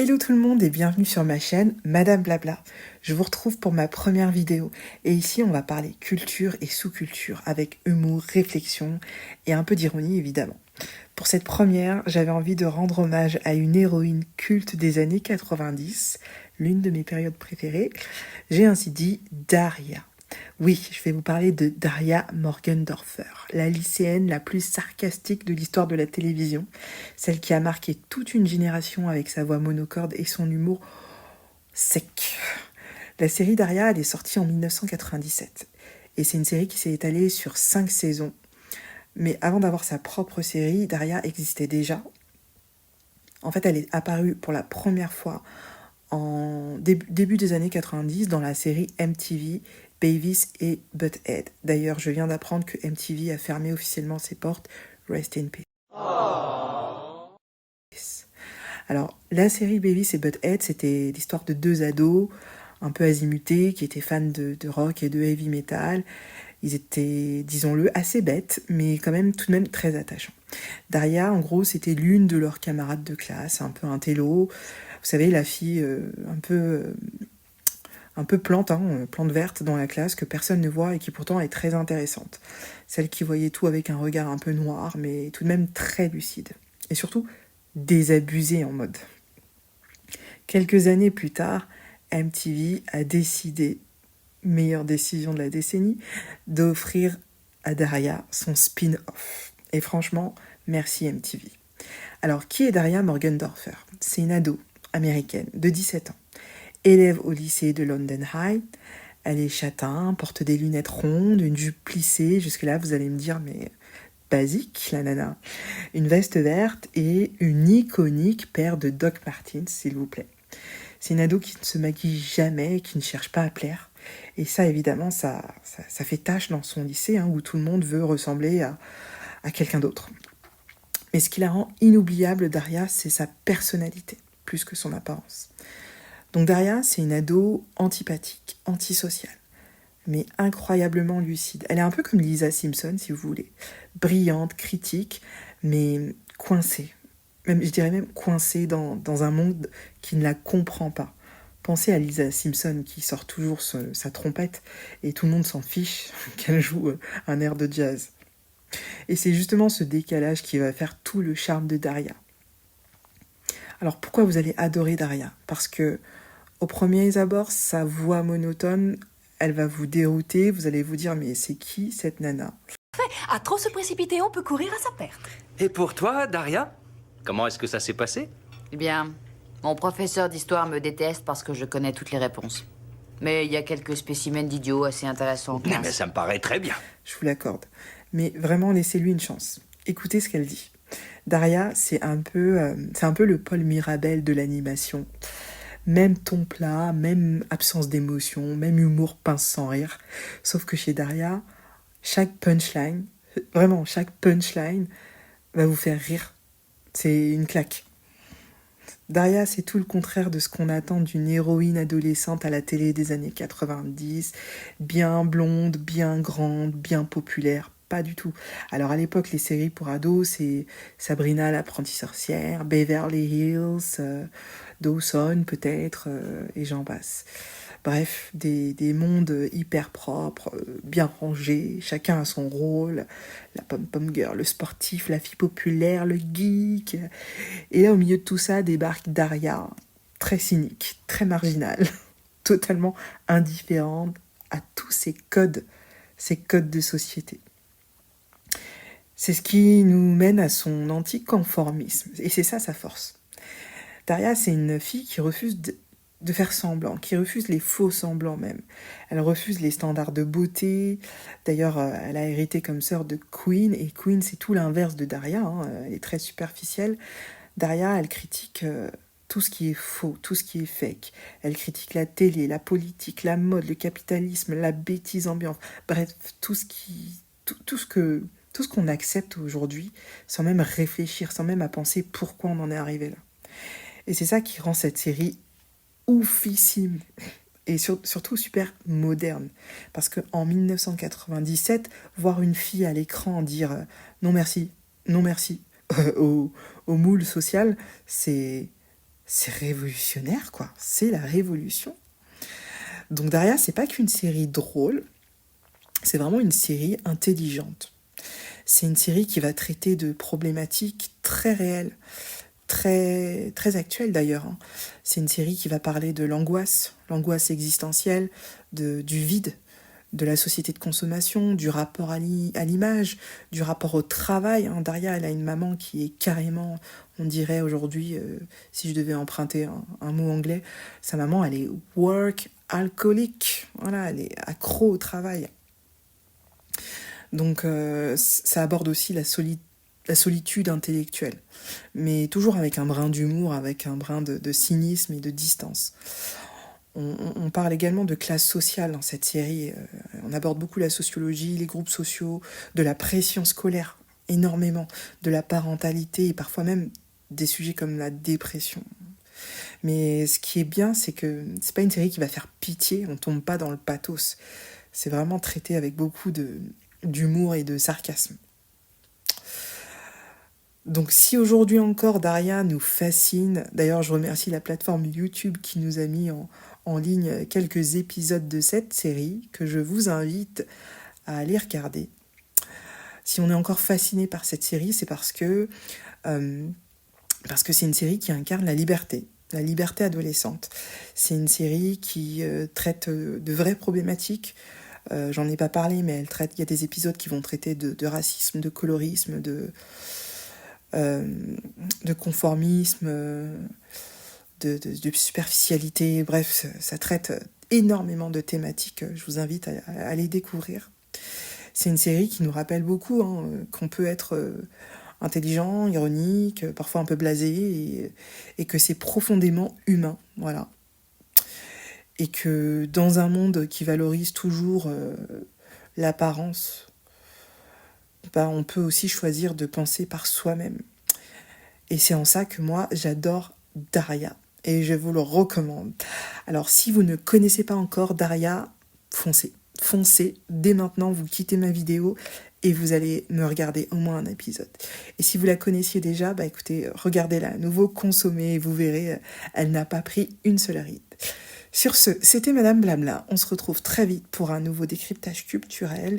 Hello tout le monde et bienvenue sur ma chaîne Madame Blabla. Je vous retrouve pour ma première vidéo et ici on va parler culture et sous-culture avec humour, réflexion et un peu d'ironie évidemment. Pour cette première, j'avais envie de rendre hommage à une héroïne culte des années 90, l'une de mes périodes préférées. J'ai ainsi dit Daria. Oui, je vais vous parler de Daria Morgendorffer, la lycéenne la plus sarcastique de l'histoire de la télévision, celle qui a marqué toute une génération avec sa voix monocorde et son humour sec. La série Daria, elle est sortie en 1997, et c'est une série qui s'est étalée sur 5 saisons. Mais avant d'avoir sa propre série, Daria existait déjà. En fait, elle est apparue pour la première fois en début des années 90 dans la série MTV Beavis et Butthead. D'ailleurs, je viens d'apprendre que MTV a fermé officiellement ses portes. Rest in peace. Alors, la série Beavis et Butthead, c'était l'histoire de deux ados un peu azimutés qui étaient fans de rock et de heavy metal. Ils étaient, disons-le, assez bêtes, mais quand même tout de même très attachants. Daria, en gros, c'était l'une de leurs camarades de classe, un peu un télo. Vous savez, la fille un peu plante, plante verte dans la classe que personne ne voit et qui pourtant est très intéressante. Celle qui voyait tout avec un regard un peu noir, mais tout de même très lucide. Et surtout, désabusée en mode. Quelques années plus tard, MTV a décidé, meilleure décision de la décennie, d'offrir à Daria son spin-off. Et franchement, merci MTV. Alors, qui est Daria Morgendorffer ? C'est une ado américaine de 17 ans, élève au lycée de London High. Elle est châtain, porte des lunettes rondes, une jupe plissée. Jusque-là, vous allez me dire, mais basique, la nana. Une veste verte et une iconique paire de Doc Martens, s'il vous plaît. C'est une ado qui ne se maquille jamais, qui ne cherche pas à plaire. Et ça, évidemment, ça fait tâche dans son lycée, où tout le monde veut ressembler à quelqu'un d'autre. Mais ce qui la rend inoubliable, Daria, c'est sa personnalité, plus que son apparence. Donc Daria, c'est une ado antipathique, antisociale, mais incroyablement lucide. Elle est un peu comme Lisa Simpson, si vous voulez. Brillante, critique, mais coincée. Je dirais même coincée dans un monde qui ne la comprend pas. Pensez à Lisa Simpson qui sort toujours sa trompette et tout le monde s'en fiche qu'elle joue un air de jazz. Et c'est justement ce décalage qui va faire tout le charme de Daria. Alors pourquoi vous allez adorer Daria ? Parce que au premier abord, sa voix monotone, elle va vous dérouter, vous allez vous dire mais c'est qui cette nana ? À trop se précipiter, on peut courir à sa perte. Et pour toi, Daria ? Comment est-ce que ça s'est passé ? Eh bien, mon professeur d'histoire me déteste parce que je connais toutes les réponses. Mais il y a quelques spécimens d'idiots assez intéressants en classe. Mais ça me paraît très bien. Je vous l'accorde. Mais vraiment, laissez-lui une chance. Écoutez ce qu'elle dit. Daria, c'est un peu le Paul Mirabel de l'animation. Même ton plat, même absence d'émotion, même humour pince sans rire. Sauf que chez Daria, chaque punchline, vraiment chaque punchline, va vous faire rire. C'est une claque. Daria, c'est tout le contraire de ce qu'on attend d'une héroïne adolescente à la télé des années 90, bien blonde, bien grande, bien populaire. Pas du tout. Alors à l'époque, les séries pour ados, c'est Sabrina l'apprentie sorcière, Beverly Hills, Dawson peut-être, et j'en passe. Bref, des mondes hyper propres, bien rangés, chacun a son rôle, la pom-pom girl, le sportif, la fille populaire, le geek. Et là, au milieu de tout ça, débarque Daria, très cynique, très marginale, totalement indifférente à tous ces codes de société. C'est ce qui nous mène à son anticonformisme, et c'est ça sa force. Daria, c'est une fille qui refuse de faire semblant, qui refuse les faux semblants même. Elle refuse les standards de beauté. D'ailleurs, elle a hérité comme sœur de Queen, et Queen, c'est tout l'inverse de Daria, elle est très superficielle. Daria, elle critique tout ce qui est faux, tout ce qui est fake. Elle critique la télé, la politique, la mode, le capitalisme, la bêtise ambiante. Bref, tout ce qu'on accepte aujourd'hui, sans même réfléchir, sans même à penser pourquoi on en est arrivé là. Et c'est ça qui rend cette série oufissime et surtout super moderne. Parce qu'en 1997, voir une fille à l'écran dire non merci, non merci au moule social, c'est c'est révolutionnaire, quoi. C'est la révolution. Donc Daria, c'est pas qu'une série drôle, c'est vraiment une série intelligente. C'est une série qui va traiter de problématiques très réelles, très, très actuelles d'ailleurs. C'est une série qui va parler de l'angoisse existentielle, du vide, de la société de consommation, du rapport à l'image, du rapport au travail. Daria, elle a une maman qui est carrément, on dirait aujourd'hui, si je devais emprunter un mot anglais, sa maman, elle est work alcoolique. Voilà, elle est accro au travail. Donc ça aborde aussi la solitude intellectuelle, mais toujours avec un brin d'humour, avec un brin de cynisme et de distance. On parle également de classe sociale dans cette série. On aborde beaucoup la sociologie, les groupes sociaux, de la pression scolaire, énormément, de la parentalité et parfois même des sujets comme la dépression. Mais ce qui est bien, c'est que c'est pas une série qui va faire pitié, on tombe pas dans le pathos. C'est vraiment traité avec beaucoup d'humour et de sarcasme. Donc si aujourd'hui encore Daria nous fascine, d'ailleurs je remercie la plateforme YouTube qui nous a mis en ligne quelques épisodes de cette série que je vous invite à aller regarder. Si on est encore fasciné par cette série, c'est parce que c'est une série qui incarne la liberté adolescente. C'est une série qui traite de vraies problématiques. J'en ai pas parlé, mais il y a des épisodes qui vont traiter de racisme, de colorisme, de conformisme, de superficialité. Bref, ça traite énormément de thématiques. Je vous invite à les découvrir. C'est une série qui nous rappelle beaucoup qu'on peut être intelligent, ironique, parfois un peu blasé, et que c'est profondément humain. Voilà. Et que dans un monde qui valorise toujours l'apparence, on peut aussi choisir de penser par soi-même. Et c'est en ça que moi, j'adore Daria. Et je vous le recommande. Alors, si vous ne connaissez pas encore Daria, foncez. Foncez. Dès maintenant, vous quittez ma vidéo et vous allez me regarder au moins un épisode. Et si vous la connaissiez déjà, écoutez, regardez-la à nouveau, consommez et vous verrez, elle n'a pas pris une seule ride. Sur ce, c'était Madame Blabla. On se retrouve très vite pour un nouveau décryptage culturel.